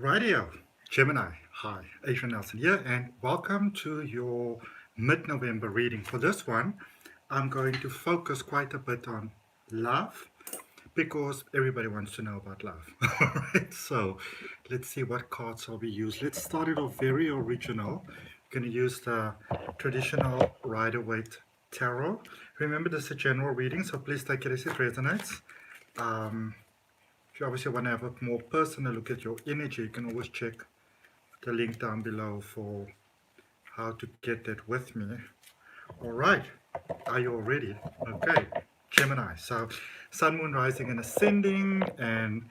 Radio, Gemini. Hi, Adrian here, and welcome to your mid-November reading. For this one, I'm going to focus quite a bit on love because everybody wants to know about love. All right, so let's see what cards will be used. Let's start it off very original. We're going to use the traditional Rider-Waite tarot. Remember, this is a general reading, so please take it as it resonates. If you obviously want to have a more personal look at your energy, you can always check the link down below for how to get that with me. All right, are you all ready? Okay, Gemini. So sun, moon, rising, and ascending, and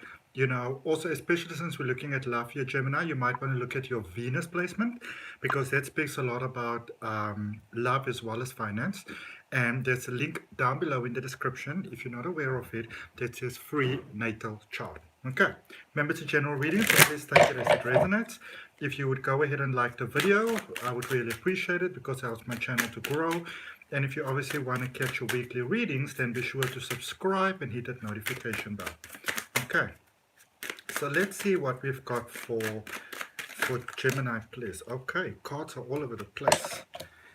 also especially since we're looking at love here, Gemini, you might want to look at your Venus placement because that speaks a lot about love as well as finance. And there's a link down below in the description, if you're not aware of it, that says free natal chart. Okay, remember it's a general reading, so please take it as it resonates. If you would go ahead and like the video, I would really appreciate it because it helps my channel to grow. And if you obviously want to catch your weekly readings, then be sure to subscribe and hit that notification bell. Okay, so let's see what we've got for Gemini, please. Okay, cards are all over the place.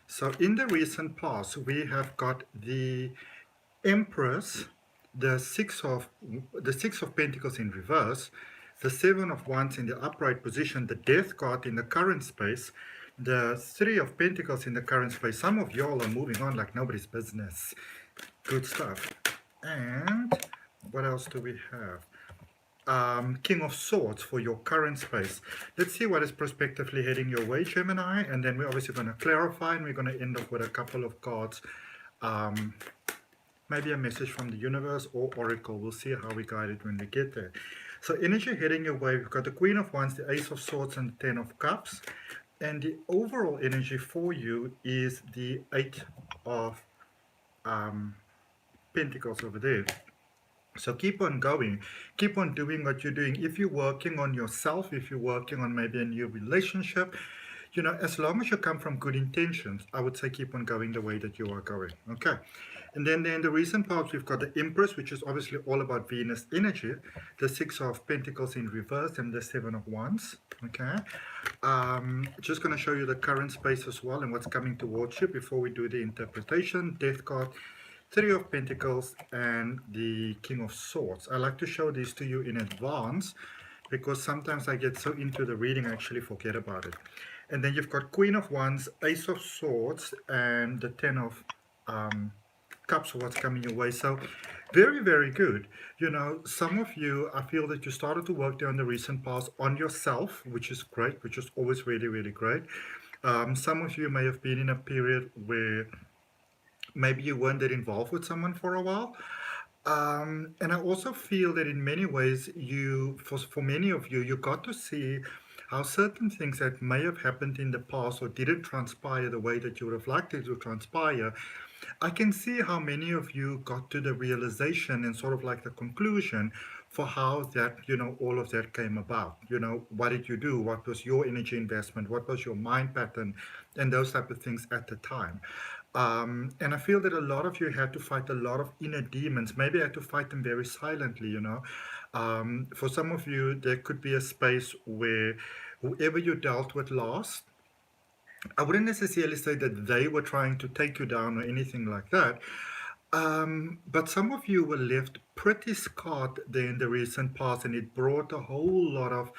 So in the recent past, we have got the Empress, the Six of Pentacles in reverse, the Seven of Wands in the upright position, the Death card in the current space, the Three of Pentacles in the current space. Some of y'all are moving on like nobody's business. Good stuff. And what else do we have? King of Swords for your current space. Let's see what is prospectively heading your way, Gemini, and then we're obviously going to clarify, and we're going to end up with a couple of cards, maybe a message from the universe or oracle. We'll see how we guide it when we get there. So energy heading your way, we've got the Queen of Wands, the Ace of Swords, and the Ten of Cups, and the overall energy for you is the Eight of Pentacles over there. So keep on going, keep on doing what you're doing. If you're working on yourself, if you're working on maybe a new relationship, as long as you come from good intentions, I would say keep on going the way that you are going. Okay. And then in the recent parts, we've got the Empress, which is obviously all about Venus energy, the Six of Pentacles in reverse, and the Seven of Wands. Okay. Just going to show you the current space as well and what's coming towards you before we do the interpretation. Death card, Three of Pentacles, and the King of Swords. I like to show these to you in advance because sometimes I get so into the reading I actually forget about it. And then you've got Queen of Wands, Ace of Swords, and the Ten of Cups, what's coming your way. So very, very good. Some of you, I feel that you started to work there in the recent past on yourself, which is great, which is always really, really great. Some of you may have been in a period where maybe you weren't that involved with someone for a while. And I also feel that in many ways, for many of you, you got to see how certain things that may have happened in the past or didn't transpire the way that you would have liked it to transpire. I can see how many of you got to the realization and sort of like the conclusion for how that, all of that came about. What did you do? What was your energy investment? What was your mind pattern? And those type of things at the time. And I feel that a lot of you had to fight a lot of inner demons. Maybe had to fight them very silently, For some of you, there could be a space where whoever you dealt with last, I wouldn't necessarily say that they were trying to take you down or anything like that. But some of you were left pretty scarred there in the recent past, and it brought a whole lot of,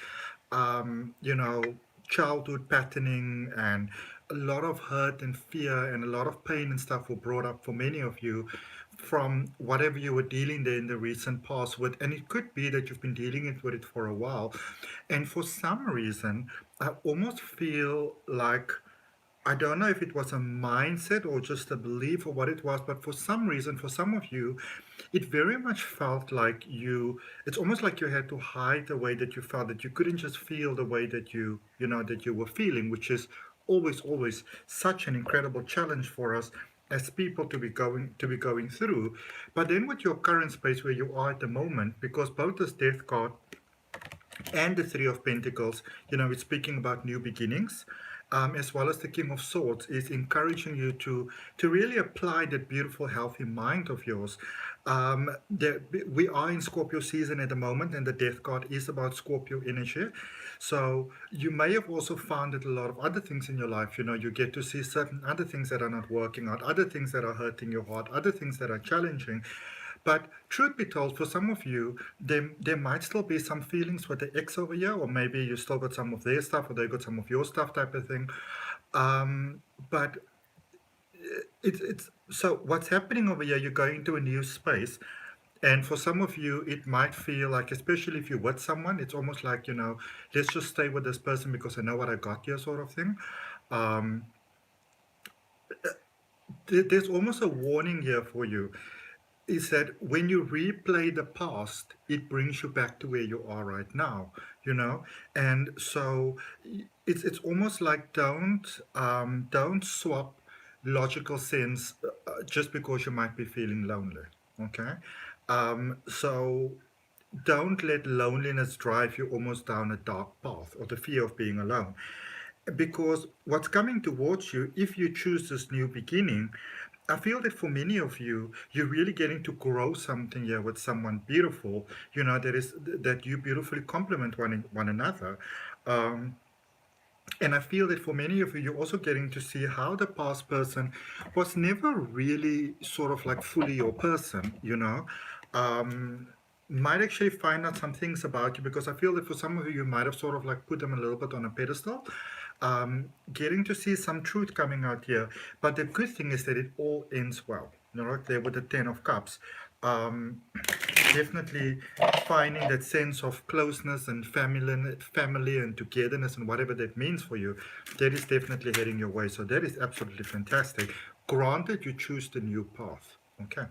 childhood patterning, and a lot of hurt and fear and a lot of pain and stuff were brought up for many of you from whatever you were dealing there in the recent past with. And it could be that you've been dealing with it for a while. And for some reason, I almost feel like, I don't know if it was a mindset or just a belief or what it was, but for some reason, for some of you, it very much felt like it's almost like you had to hide the way that you felt, that you couldn't just feel the way that that you were feeling, which is always such an incredible challenge for us as people to be going through. But then with your current space where you are at the moment, because both this Death card and the Three of Pentacles, it's speaking about new beginnings. as well as the King of Swords, is encouraging you to really apply that beautiful, healthy mind of yours. We are in Scorpio season at the moment, and the Death card is about Scorpio energy. So you may have also found that a lot of other things in your life, you get to see certain other things that are not working out, other things that are hurting your heart, other things that are challenging. But truth be told, for some of you, there might still be some feelings with the ex over here, or maybe you still got some of their stuff, or they got some of your stuff, type of thing. But it's so what's happening over here. You're going to a new space, and for some of you, it might feel like, especially if you're with someone, it's almost like, let's just stay with this person because I know what I got here, sort of thing. Um, there's almost a warning here for you, is that when you replay the past, it brings you back to where you are right now, and so it's almost like don't swap logical sense just because you might be feeling lonely. Okay. So don't let loneliness drive you almost down a dark path, or the fear of being alone, because what's coming towards you, if you choose this new beginning, I feel that for many of you, you're really getting to grow something here with someone beautiful, that you beautifully complement one another. Um, and I feel that for many of you, you're also getting to see how the past person was never really sort of like fully your person, Um, might actually find out some things about you, because I feel that for some of you, you might have sort of like put them a little bit on a pedestal. Getting to see some truth coming out here. But the good thing is that it all ends well. Right there with the Ten of Cups. Um, Definitely finding that sense of closeness and family and togetherness and whatever that means for you, that is definitely heading your way. So that is absolutely fantastic. Granted, you choose the new path. Okay,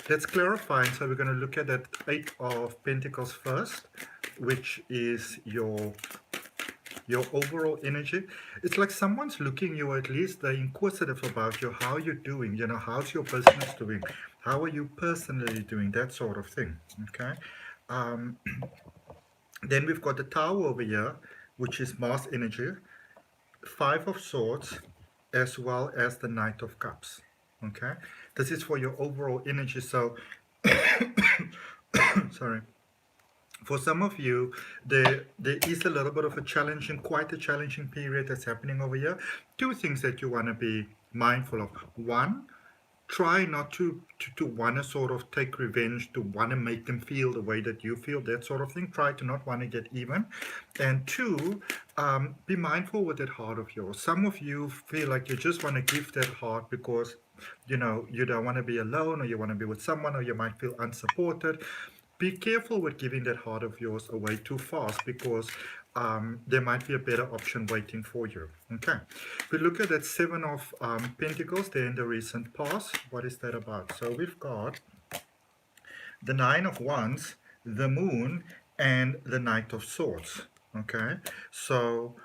let's clarify. So we're going to look at that Eight of Pentacles first, which is your overall energy. It's like someone's looking you, or at least they're inquisitive about you, how you're doing, how's your business doing, how are you personally doing, that sort of thing. Okay. um, then we've got the Tower over here, which is Mars energy, Five of Swords, as well as the Knight of Cups. Okay, this is for your overall energy. So sorry, for some of you, there is a little bit of quite a challenging period that's happening over here. Two things that you want to be mindful of. One, try not to want to sort of take revenge, to want to make them feel the way that you feel, that sort of thing. Try to not want to get even. And two, be mindful with that heart of yours. Some of you feel like you just want to give that heart because you don't want to be alone, or you want to be with someone, or you might feel unsupported. Be careful with giving that heart of yours away too fast, because there might be a better option waiting for you. Okay, we look at that Seven of Pentacles there in the recent past. What is that about? So we've got the Nine of Wands, the Moon, and the Knight of Swords. Okay, so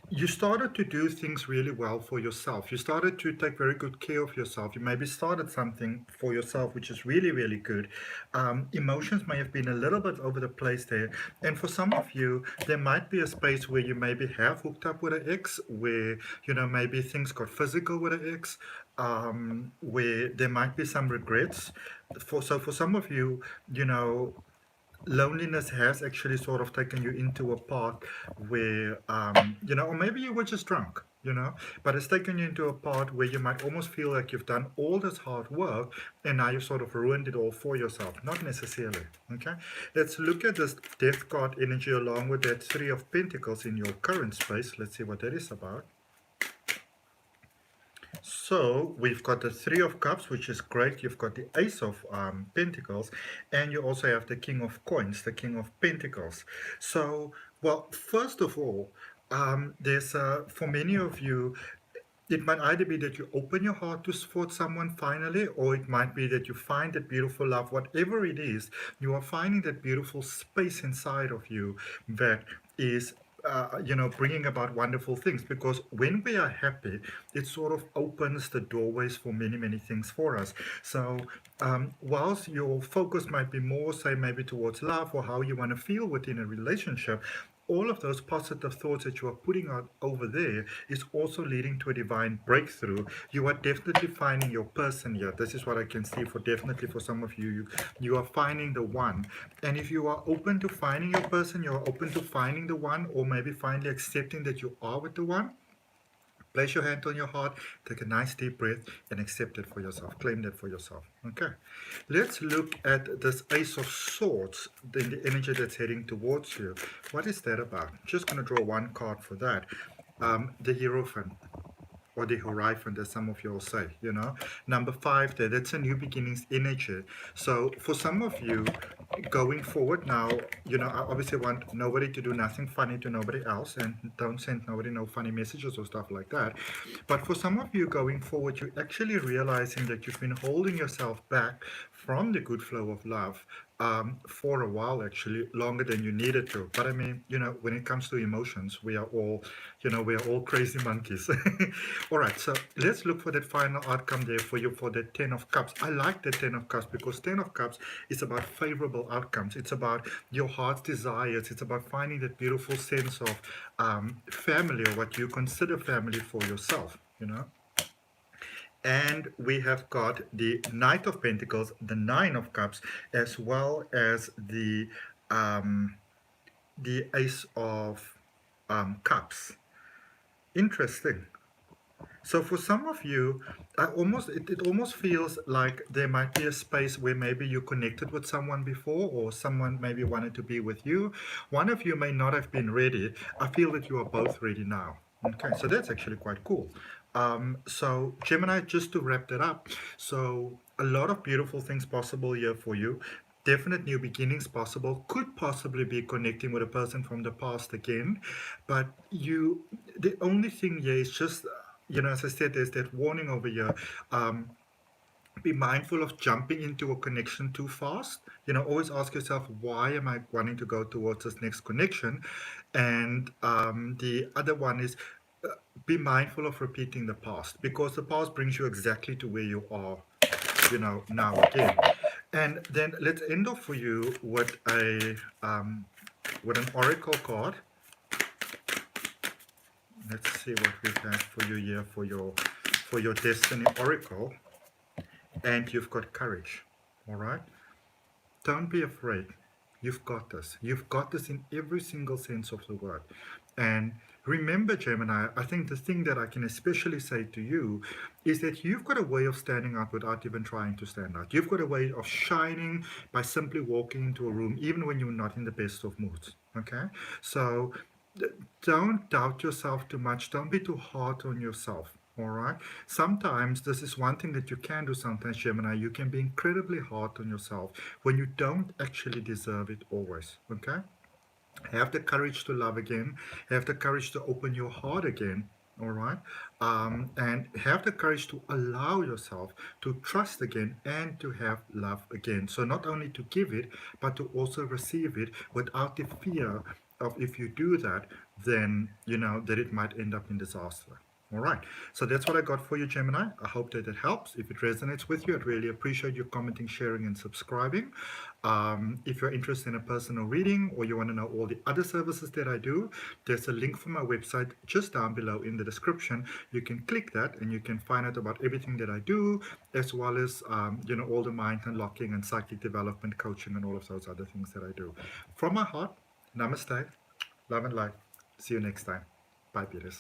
you started to do things really well for yourself. You started to take very good care of yourself. You maybe started something for yourself, which is really, really good. Emotions may have been a little bit over the place there. And for some of you, there might be a space where you maybe have hooked up with an ex, where, maybe things got physical with an ex, where there might be some regrets. So for some of you, loneliness has actually sort of taken you into a path where, or maybe you were just drunk, but it's taken you into a part where you might almost feel like you've done all this hard work and now you've sort of ruined it all for yourself. Not necessarily. Okay, let's look at this Death card energy along with that Three of Pentacles in your current space. Let's see what that is about. So we've got the Three of Cups, which is great. You've got the Ace of Pentacles, and you also have the King of Coins, the King of Pentacles. So, well, first of all, there's for many of you, it might either be that you open your heart for someone finally, or it might be that you find that beautiful love. Whatever it is, you are finding that beautiful space inside of you that is bringing about wonderful things, because when we are happy, it sort of opens the doorways for many, many things for us. So whilst your focus might be more, say, maybe towards love or how you want to feel within a relationship, all of those positive thoughts that you are putting out over there is also leading to a divine breakthrough. You are definitely finding your person here. This is what I can see for definitely for some of you. You are finding the one. And if you are open to finding your person, you are open to finding the one, or maybe finally accepting that you are with the one, place your hand on your heart, take a nice deep breath, and accept it for yourself. Claim that for yourself. Okay. Let's look at this Ace of Swords, the energy that's heading towards you. What is that about? Just going to draw one card for that. The Hierophant, or the Hierophant, as some of you will say, you know. Number 5 there, that's a new beginnings energy. So for some of you, going forward now, you know, I obviously want nobody to do nothing funny to nobody else, and don't send nobody no funny messages or stuff like that. But for some of you going forward, you're actually realizing that you've been holding yourself back from the good flow of love for a while, actually longer than you needed to. But I mean, you know, when it comes to emotions, we are all, you know, we are all crazy monkeys. All right, so let's look for that final outcome there for you for the 10 of Cups. I like the 10 of Cups because 10 of Cups is about favorable outcomes. It's about your heart's desires. It's about finding that beautiful sense of family, or what you consider family for yourself, you know. And we have got the Knight of Pentacles, the 9 of Cups, as well as the Ace of Cups. Interesting. So for some of you, it almost feels like there might be a space where maybe you connected with someone before, or someone maybe wanted to be with you. One of you may not have been ready. I feel that you are both ready now. Okay, so that's actually quite cool. So Gemini, just to wrap that up, so a lot of beautiful things possible here for you. Definite new beginnings possible. Could possibly be connecting with a person from the past again, but the only thing here is just, you know, as I said, there's that warning over here. Be mindful of jumping into a connection too fast. You know, always ask yourself, why am I wanting to go towards this next connection? And the other one is, be mindful of repeating the past, because the past brings you exactly to where you are, you know, now again. And then let's end off for you with with an oracle card. Let's see what we have for you here for your destiny oracle. And you've got courage. All right. Don't be afraid. You've got this. You've got this in every single sense of the word. And remember, Gemini, I think the thing that I can especially say to you is that you've got a way of standing out without even trying to stand out. You've got a way of shining by simply walking into a room, even when you're not in the best of moods. Okay? So don't doubt yourself too much. Don't be too hard on yourself. All right. Sometimes this is one thing that you can do. Sometimes, Gemini, you can be incredibly hard on yourself when you don't actually deserve it always. Okay. Have the courage to love again. Have the courage to open your heart again. All right. And have the courage to allow yourself to trust again and to have love again. So not only to give it, but to also receive it without the fear of, if you do that, then you know that it might end up in disaster. All right, so that's what I got for you, Gemini. I hope that it helps. If it resonates with you, I'd really appreciate you commenting, sharing, and subscribing. If you're interested in a personal reading, or you want to know all the other services that I do, there's a link for my website just down below in the description. You can click that and you can find out about everything that I do, as well as you know, all the mind unlocking and psychic development coaching and all of those other things that I do. From my heart, namaste, love and light. See you next time. Bye, Peters.